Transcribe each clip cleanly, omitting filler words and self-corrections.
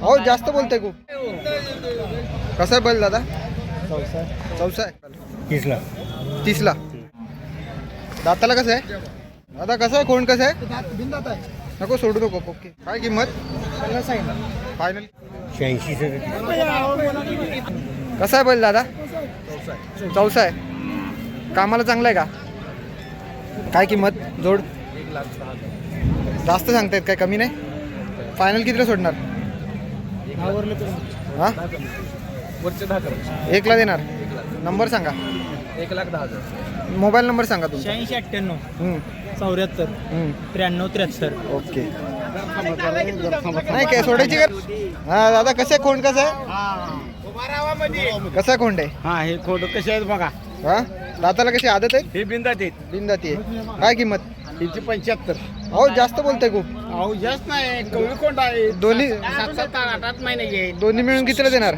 हो जास्त बोलताय खूप. कसा आहे बैल दादा? चौसा आहे. 30ला. दाताला कसं आहे दादा? कसं आहे कोण कसं आहे? नको सोडू नको. ओके. काय किंमत फायनल? 86. कसा आहे बैल दादा? चौसा आहे. कामाला चांगला आहे का? काय किंमत जोड? जास्त सांगतायत काय? कमी नाही? फायनल कितीला सोडणार? हां 1ला देणार. नंबर सांगा. 1,10,000. मोबाईल नंबर सांगा तुमचा. 86 74 93 73. ओके. नाही काय सोडायची का? हा दादा कसं आहे खोंड? कसं आहे? कसं आहे खोंड आहे? हा हे खोडं कसे आहेत बघा. हा दाताला कशी आदत आहे? हे बिंदात आहेत. बिनदाती आहे. काय किंमत? 375. अहो जास्त बोलताय खूप. अहो जास्त नाही. कवळी कोंड आहे. दोन्ही 7-8 महिने दोन्ही मिळून कितीला देणार?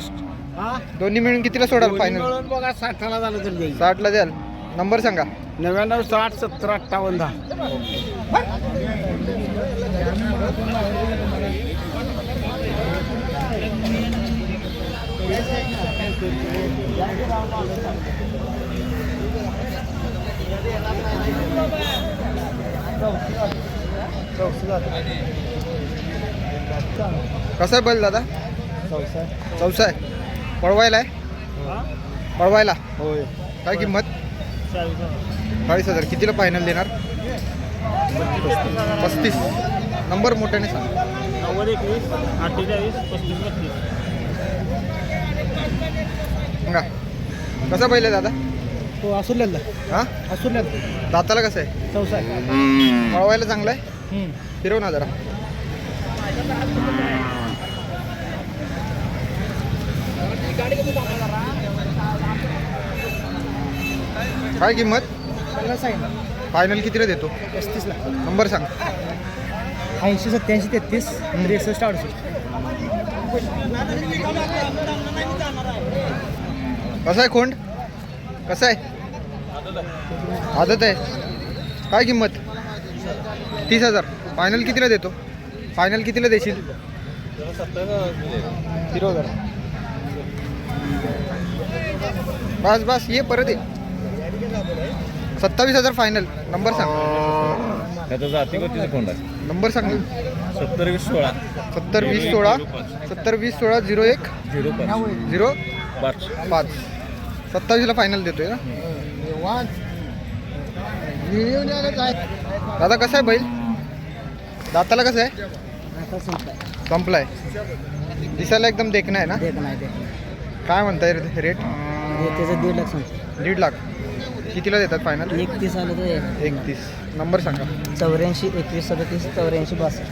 दोन्ही मिळून कितीला सोडाल फायनल? मिळून बघा 60ला झालं तर देईल. 60ला द्याल. नंबर सांगा. 99 60 70 58 10. कसा आहे बैल दादा? चौसा आहे. पळवायला आहे? पळवायला होय. काय किंमत? 40,000. कितीला फायनल देणार? 35. नंबर मोठ्याने सांग. 90 21 48 35 32. सांगा. कसा बैल आहे दादा? तो असुरल्याला. हां असुरल्याला दाताला कसं आहे? चौसा आहे. पळवायला चांगलं आहे. फिरव ना जरा. काय किंमत? फायनल कितीला देतो? 35ला. नंबर सांग. 80 87 33 63 68. कसा आहे खोंड? कसा आहे? आदत आहे. काय किंमत? 30,000. फायनल कितीला देतो? फायनल कितीला देशील? फिरव जरा. बस बस ये परत ये. 27,000 फायनल. नंबर सांग. त्याचा जाती कोणतीचा कोंड आहे? नंबर सांग. 70 20 16. 70 20 16 70 20 16 01 05. 05. 27ला फायनल देतोय ना? दादा कसं आहे बैल? दाताला कसं आहे? संपलाय. दिसायला एकदम देखणं आहे ना? काय म्हणताय रेट? त्याचं 1.5 लाख सांगतो. 1.5 लाख. कितीला देतात फायनल? 31 आलं तर 31. नंबर सांगा. 84 21 37 84 62.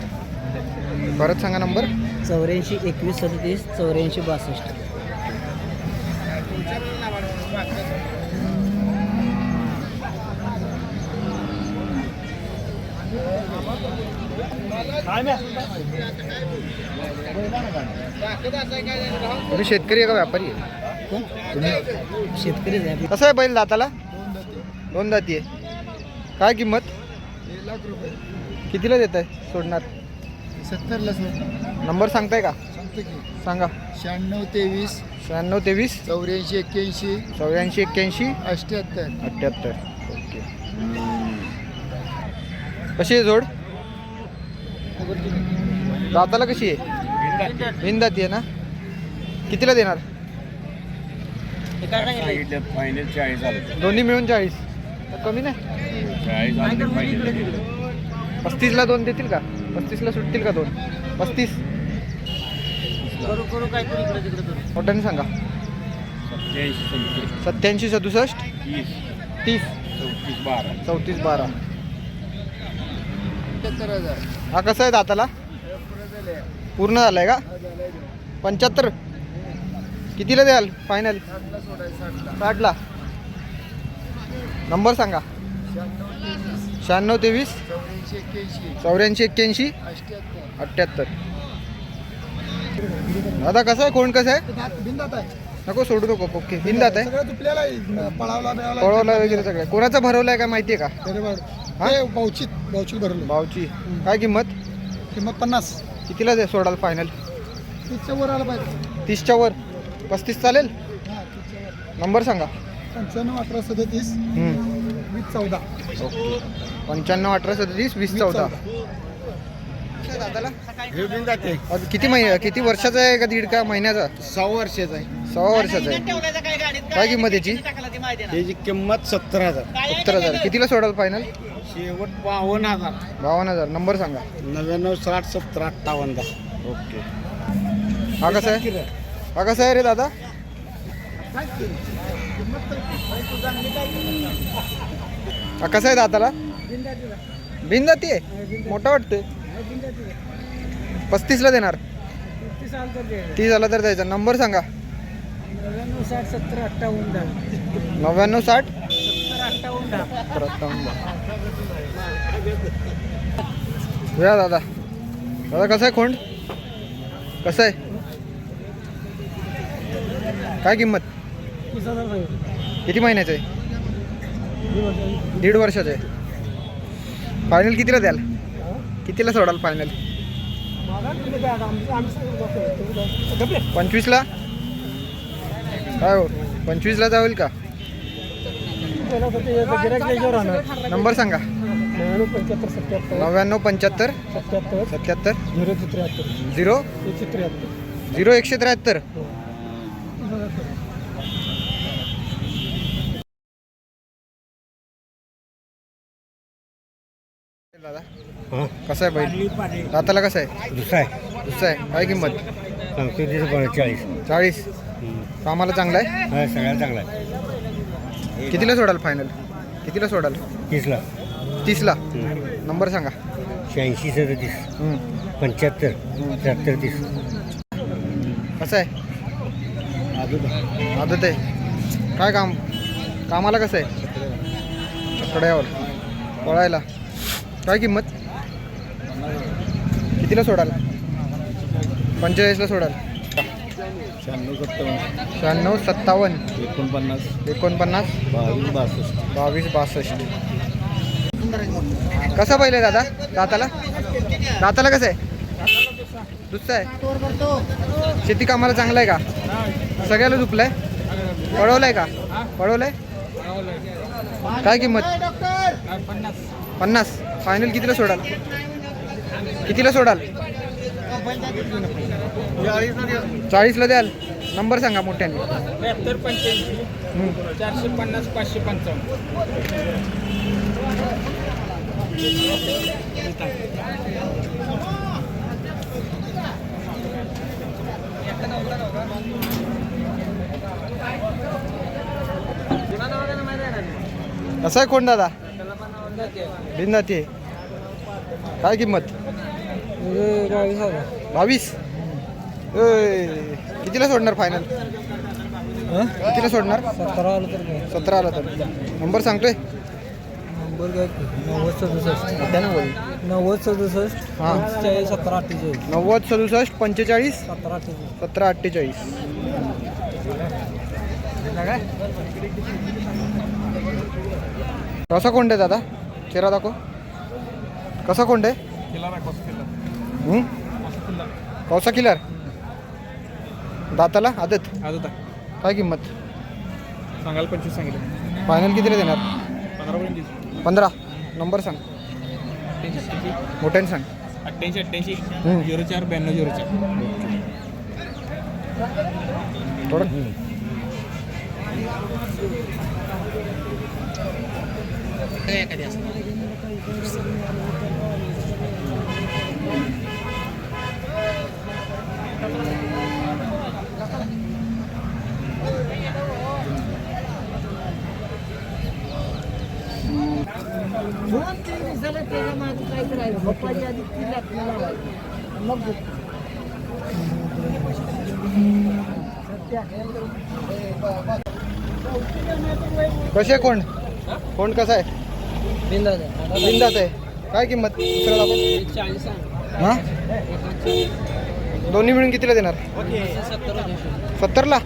परत सांगा नंबर. 84 21 37 84 62. तुम्ही शेतकरी आहे का व्यापारी आहे? शेतकरी आहे. कसं आहे बैल दाताला? 2 दाती आहे. काय किंमत? 1 लाख रुपये. कितीला देत आहे सोडणार? 70ला नंबर सांगताय का? सांगतो की. सांगा. 96 23 96 23 84 81 84 81 78. 78. ओके. कशी आहे जोड? दाताला कशी आहे? बिनदाती आहे ना? कितीला देणार? फायनल 40 आलं. दोन्ही मिळून 40. कमी नाही? 40 आलं फायनल. 35ला 2 देतील का? 35ला सुटतील का 2? 35. करू काहीतरी इकडे तिकडे करू. मोठ्याने सांगा. 87 67 30 34 12. हा कसा आहे दाताला? पूर्ण झालाय का? 75. कितीला द्याल फायनल? 60ला. नंबर सांगा. 96 23 84 81 78. दादा कसं आहे कोण कसं आहे? बिंदात आहे. नको सोडू नको. ओके. बिनदात आहे. सगळं तुपल्याला पळावला पळवला वगैरे सगळं. कोणाचा भरवलाय का माहिती आहे का? भाऊची भरलं. भावची. काय किंमत? किंमत 50. कितीला दे सोडाल फायनल? 30च्या वर आला पाहिजे. 30च्या वर. 35 चालेल? हां 30च्या वर. नंबर सांगा. 95 18 37 20 14. ओके. 95 18 37 20 14. दादाला घेऊन जाते. किती किती वर्षाचा आहे का दीड का महिन्याचा? 6 वर्षाचा आहे. 6 वर्षाचा आहे. काय किंमत याची? त्याची किंमत 70,000. 70,000. कितीला सोडाल फायनल? शेवट 52,000. 52,000. नंबर सांगा. 99 60 70 58. ओके. हा कसा आहे? हा कसा आहे रे दादा? हा कसा आहे दाताला? बिनदाती आहे. मोठा वाटतोय. 35ला देणार. 30 आला तर द्यायचा. नंबर सांगा. 99 60 70 58 99 60 70 58. या दादा. दादा कसं आहे खोंड? कसं आहे? काय किंमत? 30,000 किती महिन्याचं आहे? 1.5 वर्षाचं आहे. फायनल कितीला द्याल? कितीला सोडाल फायनल? 25ला? काय हो 25ला जाईल का? नंबर सांगा. 99 75 77 0 173. दादा कसं आहे बैल? दाताला कसं आहे? दुसरा आहे. दुसरं आहे. काय किंमत? सांगतो तिथे 40. 40. कामाला चांगला आहे. हा सगळ्यात चांगला आहे. कितीला सोडाल फायनल? कितीला सोडाल? 30ला. 30ला. नंबर सांगा. 86 37 75 73 30. कसं आहे? आदत आहे. काय कामाला कसं आहे? कड्यावर पळायला. काय किंमत? कितीला सोडाल? 45ला सोडाल. 96 57 49 22 62. कसा पाहिजे दादा? दाताला कसं आहे? दुसरं आहे. शेती कामाला चांगलं आहे का? सगळ्याला झुपलंय? पळवलंय का? पळवलंय. काय किंमत? 50. फायनल कितीला सोडाल? कितीला सोडाल? 40ला द्याल. नंबर सांगा मोठ्याने. 73 85 450 555. कसा आहे कोण दादा? बिंदाती आहे. काय किंमत? 22. कितीला सोडणार फायनल? कितीला सोडणार? 17 आलं तर. नंबर सांगतोय. नंबर काय? 90 67 त्यानं बोल. 90 67 हां 45 17 48 90 67 45 17 48. 17 48. कसा कोंड आहे दादा? चेहरा दाखव. कसा कोंड आहे? कौसा किलर. दाताला आदत. काय किंमत? सांगाल 25 सांगितलं. फायनल कितीला देणार? 15. नंबर सांग. मोठ्याने सांग. 88 हम्म. 04 92 04. थोडं कसे कोण कोण कसा आहे? बिंदाच आहे. काय किंमत? दुसरा दाखव. हां दोन्ही मिळून कितीला देणार? 70ला.